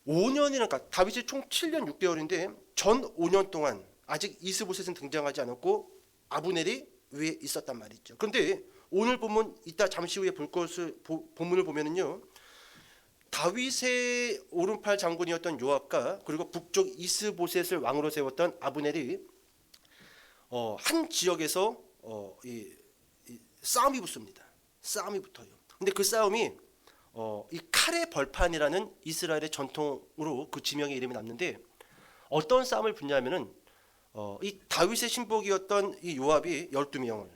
A: 5년이니까 다윗이 총 7년 6개월인데 전 5년 동안 아직 이스보셋은 등장하지 않았고 아브넬이 위에 있었단 말이죠. 그런데 오늘 보면 이따 잠시 후에 볼 것을 본문을 보면은요. 다윗의 오른팔 장군이었던 요압과 그리고 북쪽 이스보셋을 왕으로 세웠던 아브넬이 한 지역에서 이 싸움이 붙습니다. 싸움이 붙어요. 근데 그 싸움이 이 칼의 벌판이라는 이스라엘의 전통으로 그 지명의 이름이 남는데 어떤 싸움을 붙냐면은 이 다윗의 신복이었던 이 요압이 12명을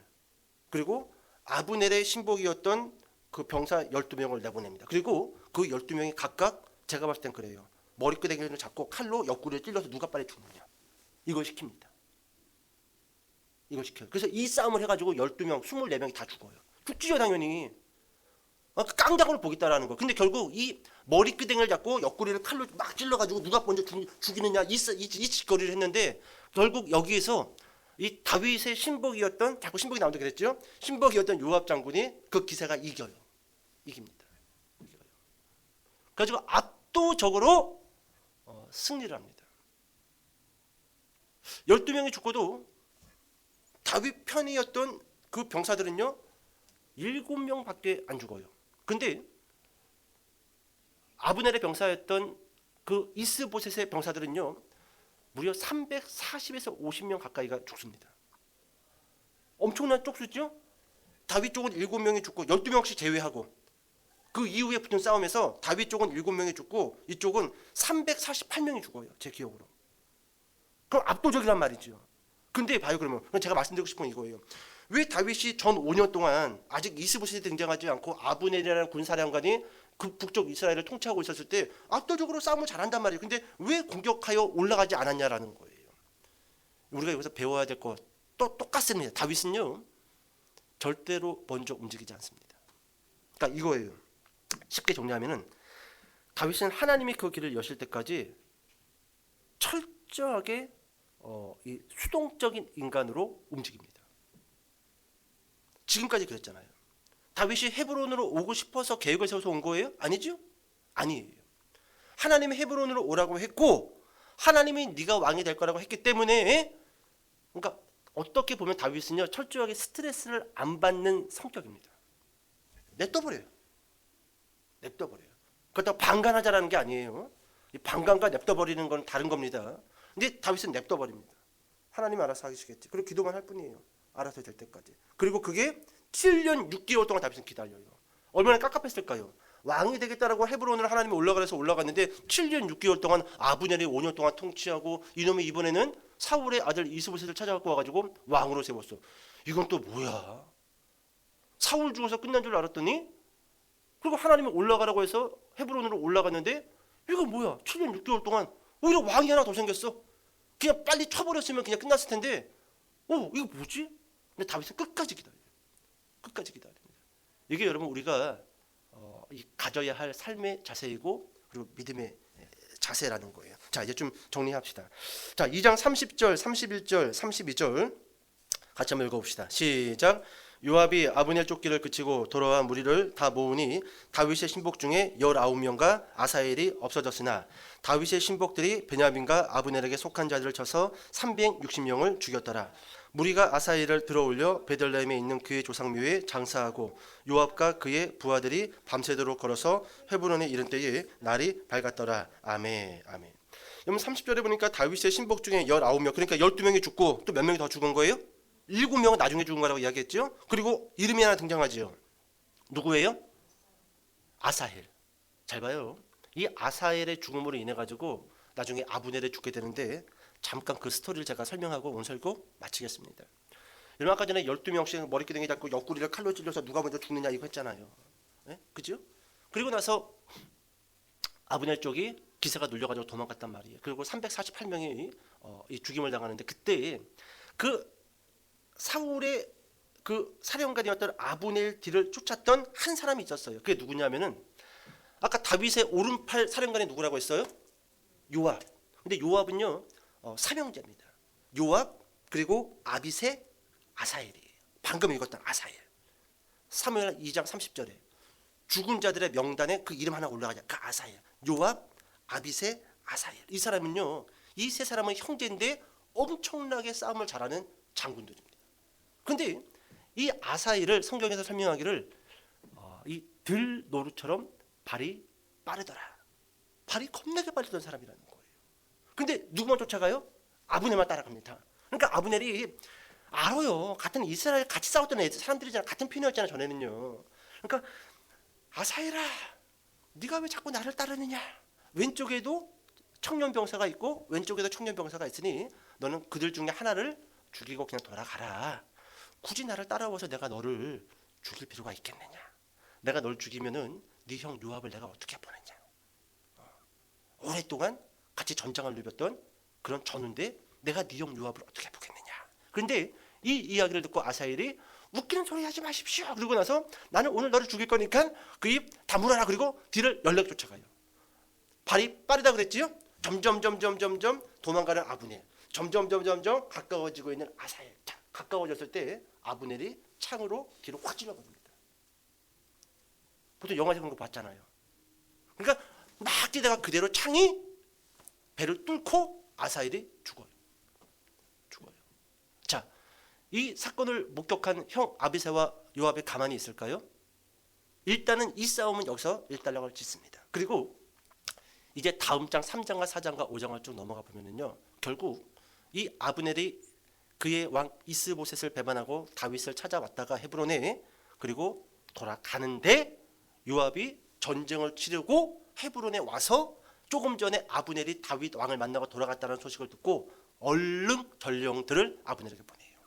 A: 그리고 아브넬의 신복이었던 그 병사 12명을 내보냅니다. 그리고 그 12명이 각각 제가 봤을 땐 그래요. 머리끄댕이를 잡고 칼로 옆구리를 찔러서 누가 빨리 죽느냐. 이걸 시킵니다. 이걸 시켜요. 그래서 이 싸움을 해가지고 12명, 24명이 다 죽어요. 죽지요 당연히. 깡장으로 보겠다라는 거. 근데 결국 이 머리끄댕이를 잡고 옆구리를 칼로 막 찔러가지고 누가 먼저 죽이느냐 이 짓거리를 했는데 결국 여기에서 이 다윗의 신복이었던 자꾸 신복이 나온다 그랬죠. 신복이었던 요압 장군이 그 기세가 이깁니다. 이겨요. 그래가지고 압도적으로 승리를 합니다. 12명이 죽고도 다윗 편이었던 그 병사들은요 7명밖에 안 죽어요. 근데 아브넬의 병사였던 그 이스보셋의 병사들은요 무려 340에서 50명 가까이가 죽습니다. 엄청난 쪽수죠? 다윗 쪽은 7명이 죽고 12명씩 제외하고 그 이후에 붙은 싸움에서 다윗 쪽은 7명이 죽고 이쪽은 348명이 죽어요. 제 기억으로. 그럼 압도적이란 말이죠. 근데 봐요 그러면 제가 말씀드리고 싶은 건 이거예요. 왜 다윗이 전 5년 동안 아직 이스보셋이 등장하지 않고 아브넬이라는 군사령관이 그 북쪽 이스라엘을 통치하고 있었을 때 압도적으로 싸움을 잘한단 말이에요. 근데 왜 공격하여 올라가지 않았냐라는 거예요. 우리가 여기서 배워야 될 것 또 똑같습니다. 다윗은요 절대로 먼저 움직이지 않습니다. 그러니까 이거예요. 쉽게 정리하면은 다윗은 하나님이 그 길을 여실 때까지 철저하게 이 수동적인 인간으로 움직입니다. 지금까지 그랬잖아요. 다윗이 헤브론으로 오고 싶어서 계획을 세워서 온 거예요? 아니죠? 아니에요. 하나님이 헤브론으로 오라고 했고 하나님이 네가 왕이 될 거라고 했기 때문에, 그러니까 어떻게 보면 다윗은요 철저하게 스트레스를 안 받는 성격입니다. 냅둬버려요. 그렇다고 방관하자라는 게 아니에요. 이 방관과 냅둬버리는 건 다른 겁니다. 근데 다윗은 냅둬버립니다. 하나님 알아서 하시겠지. 그리고 기도만 할 뿐이에요. 알아서 될 때까지. 그리고 그게 7년 6개월 동안 다윗은 기다려요. 얼마나 깝깝했을까요? 왕이 되겠다라고 헤브론을 하나님이 올라가서 올라갔는데 7년 6개월 동안 아브넬이 5년 동안 통치하고 이놈이 이번에는 사울의 아들 이스보셋을 찾아갖고 와가지고 왕으로 세웠어. 이건 또 뭐야? 사울 죽어서 끝난 줄 알았더니, 그리고 하나님이 올라가라고 해서 헤브론으로 올라갔는데 이건 뭐야? 7년 6개월 동안 오히려 왕이 하나 더 생겼어. 그냥 빨리 쳐버렸으면 그냥 끝났을 텐데 이거 뭐지? 근데 다윗은 끝까지 기다려요. 끝까지 기다립니다. 이게 여러분 우리가 가져야 할 삶의 자세이고 그리고 믿음의 자세라는 거예요. 자, 이제 좀 정리합시다. 자, 2장 30절, 31절, 32절 같이 한번 읽어봅시다. 시작. 요압이 아브넬 쫓기를 그치고 돌아와 무리를 다 모으니 다윗의 신복 중에 19명과 아사엘이 없어졌으나 다윗의 신복들이 베냐민과 아브넬에게 속한 자들을 쳐서 360명을 죽였더라. 무리가 아사엘을 들어올려 베들레헴에 있는 그의 조상묘에 장사하고 요압과 그의 부하들이 밤새도록 걸어서 헤브론에 이른 때에 날이 밝았더라. 아멘. 아멘. 여러분 30절에 보니까 다윗의 신복 중에 19명, 그러니까 12명이 죽고 또 몇 명이 더 죽은 거예요? 7명은 나중에 죽은 거라고 이야기했죠. 그리고 이름이 하나 등장하죠. 누구예요? 아사헬. 잘 봐요. 이 아사헬의 죽음으로 인해 가지고 나중에 아브넬이 죽게 되는데 잠깐 그 스토리를 제가 설명하고 오늘 설교 마치겠습니다. 여러분 아까 전에 12명씩 머리끼덩이 잡고 옆구리를 칼로 찔러서 누가 먼저 죽느냐 이거 했잖아요. 네? 그죠? 그리고 나서 아브넬 쪽이 기세가 눌려가지고 도망갔단 말이에요. 그리고 348명이 이 죽임을 당하는데 그때 그 사울의 그 사령관이었던 아브넬 뒤를 쫓았던 한 사람이 있었어요. 그게 누구냐면은 아까 다윗의 오른팔 사령관이 누구라고 했어요? 요압. 근데 요압은요 삼형제입니다. 요압 그리고 아비새 아사엘이에요. 방금 읽었던 아사엘. 사무엘 2장 30절에 죽은 자들의 명단에 그 이름 하나 올라가냐. 그 아사엘. 요압, 아비새, 아사엘. 이 사람은요 이 세 사람은 형제인데 엄청나게 싸움을 잘하는 장군들입니다. 그런데 이 아사엘을 성경에서 설명하기를 이 들노루처럼 발이 빠르더라. 발이 겁나게 빠르던 사람이라는 거예요. 근데 누구만 쫓아가요? 아브넬만 따라갑니다. 그러니까 아브넬이 알아요. 같은 이스라엘 같이 싸웠던 애들 사람들이잖아. 같은 편이었잖아 전에는요. 그러니까 아사엘아, 네가 왜 자꾸 나를 따르느냐? 왼쪽에도 청년 병사가 있고 왼쪽에도 청년 병사가 있으니 너는 그들 중에 하나를 죽이고 그냥 돌아가라. 굳이 나를 따라와서 내가 너를 죽일 필요가 있겠느냐? 내가 널 죽이면은 네 형 요압을 내가 어떻게 보느냐? 오랫동안 같이 전장을 누볐던 그런 전우인데 내가 네 형 요압을 어떻게 보겠느냐? 그런데 이 이야기를 듣고 아사엘이 웃기는 소리 하지 마십시오. 그러고 나서 나는 오늘 너를 죽일 거니까 그 입 다물어라. 그리고 뒤를 연락 쫓아가요. 발이 빠르다 그랬지요? 점점 도망가는 아브넬. 점점 가까워지고 있는 아사엘. 가까워졌을 때 아브넬이 창으로 뒤로 확 찔러버립니다. 보통 영화에서 그런 거 봤잖아요. 그러니까 막 뛰다가 그대로 창이 배를 뚫고 아사엘이 죽어요. 자, 이 사건을 목격한 형 아비새와 요압이 가만히 있을까요? 일단은 이 싸움은 여기서 일단락을 짓습니다. 그리고 이제 다음 장 3장과 4장과 5장을 쭉 넘어가 보면은요, 결국 이 아브넬이 그의 왕 이스보셋을 배반하고 다윗을 찾아왔다가 헤브론에 그리고 돌아가는데 요압이 전쟁을 치르고 헤브론에 와서 조금 전에 아브넬이 다윗 왕을 만나고 돌아갔다는 소식을 듣고 얼른 전령들을 아브넬에게 보내요.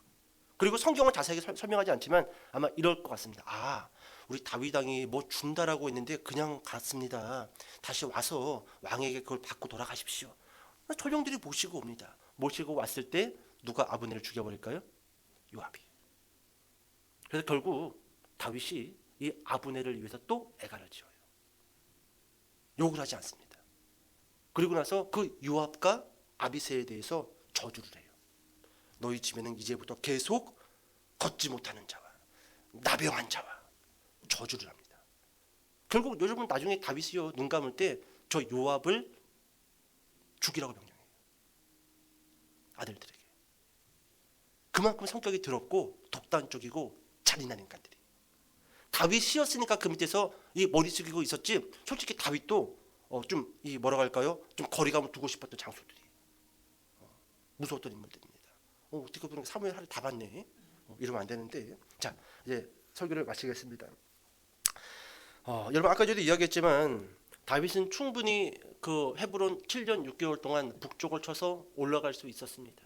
A: 그리고 성경은 자세하게 설명하지 않지만 아마 이럴 것 같습니다. 아, 우리 다윗 왕이 뭐 준다라고 했는데 그냥 갔습니다. 다시 와서 왕에게 그걸 받고 돌아가십시오. 전령들이 모시고 옵니다. 모시고 왔을 때 누가 아브넬을 죽여버릴까요? 요압이. 그래서 결국 다윗이 이 아브넬을 위해서 또 애가를 지어요. 욕을 하지 않습니다. 그리고 나서 그 요압과 아비새에 대해서 저주를 해요. 너희 집에는 이제부터 계속 걷지 못하는 자와 나병한 자와 저주를 합니다. 결국 여러분 나중에 다윗이요 눈 감을 때 저 요압을 죽이라고 명령해요. 아들들에게. 그만큼 성격이 더럽고 독단적이고 잔인한 인간들이. 다윗이었으니까 그 밑에서 이 머리 숙이고 있었지. 솔직히 다윗도 좀 이 뭐라고 할까요? 좀 거리감을 두고 싶었던 장소들이 무서웠던 인물들입니다. 어떻게 보면 사무엘 하루 다 봤네. 이러면 안 되는데. 자, 이제 설교를 마치겠습니다. 여러분 아까 전에도 이야기했지만 다윗은 충분히 그 헤브론 7년 6개월 동안 북쪽을 쳐서 올라갈 수 있었습니다.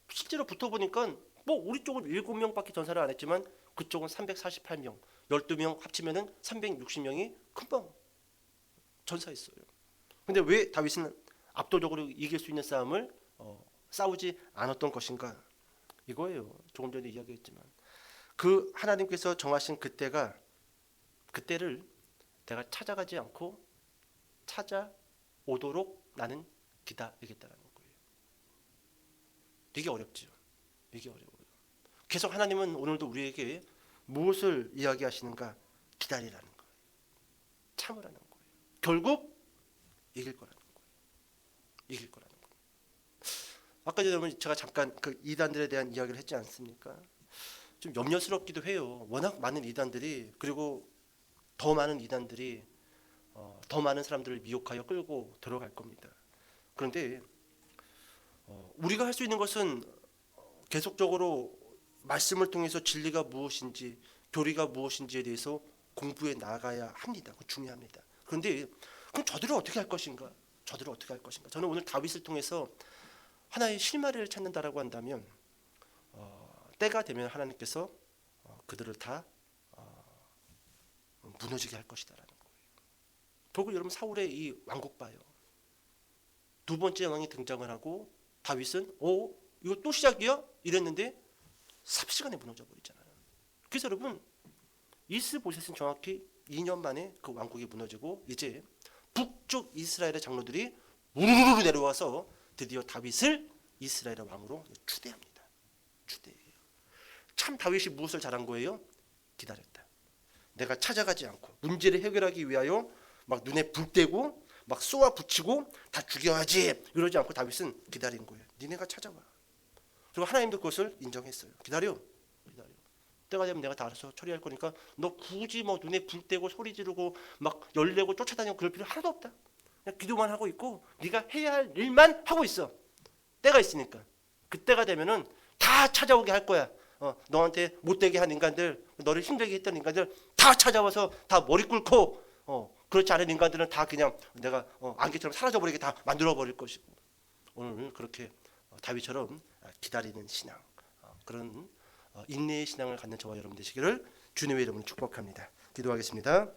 A: 실제로 붙어보니까 뭐 우리 쪽은 7명밖에 전사를 안 했지만 그쪽은 348명, 12명 합치면은 360명이 금방 전사했어요. 근데 왜 다윗은 압도적으로 이길 수 있는 싸움을 싸우지 않았던 것인가? 이거예요. 조금 전에 이야기했지만 그 하나님께서 정하신 그때를 내가 찾아가지 않고 찾아오도록 나는 기다리겠다는 거예요. 되게 어렵죠. 이게 어려워요. 계속 하나님은 오늘도 우리에게 무엇을 이야기하시는가? 기다리라는 거예요. 참으라는 거예요. 결국 이길 거라는 거예요. 이길 거라는 거예요. 아까 전에 제가 잠깐 그 이단들에 대한 이야기를 했지 않습니까? 좀 염려스럽기도 해요. 워낙 많은 이단들이, 그리고 더 많은 이단들이 더 많은 사람들을 미혹하여 끌고 들어갈 겁니다. 그런데 우리가 할 수 있는 것은 계속적으로 말씀을 통해서 진리가 무엇인지, 교리가 무엇인지에 대해서 공부해 나가야 합니다. 그건 중요합니다. 그런데 그럼 저들은 어떻게 할 것인가? 저들은 어떻게 할 것인가? 저는 오늘 다윗을 통해서 하나의 실마리를 찾는다라고 한다면 때가 되면 하나님께서 그들을 다 무너지게 할 것이다라는 거예요. 결국 여러분 사울의 이 왕국 봐요. 두 번째 왕이 등장을 하고 다윗은 이거 또 시작이야? 이랬는데 삽시간에 무너져 버리잖아요. 그래서 여러분 이스보셋은 정확히 2년 만에 그 왕국이 무너지고 이제 북쪽 이스라엘의 장로들이 우르르 내려와서 드디어 다윗을 이스라엘의 왕으로 추대합니다. 추대해요. 참 다윗이 무엇을 잘한 거예요? 기다렸다. 내가 찾아가지 않고 문제를 해결하기 위하여 막 눈에 불 떼고 막 쏘아 붙이고 다 죽여야지 이러지 않고 다윗은 기다린 거예요. 니네가 찾아와. 그리고 하나님도 그것을 인정했어요. 기다려. 때가 되면 내가 다 알아서 처리할 거니까 너 굳이 뭐 눈에 불 떼고 소리 지르고 막 열내고 쫓아다니고 그럴 필요 하나도 없다. 그냥 기도만 하고 있고 네가 해야 할 일만 하고 있어. 때가 있으니까. 그때가 되면은 다 찾아오게 할 거야. 너한테 못되게 한 인간들, 너를 힘들게 했던 인간들 다 찾아와서 다 머리 꿇고 그렇지 않은 인간들은 다 그냥 내가 안개처럼 사라져버리게 다 만들어버릴 것이고. 오늘 그렇게 다윗처럼 기다리는 신앙, 그런 인내의 신앙을 갖는 저와 여러분 되시기를 주님의 이름으로 축복합니다. 기도하겠습니다.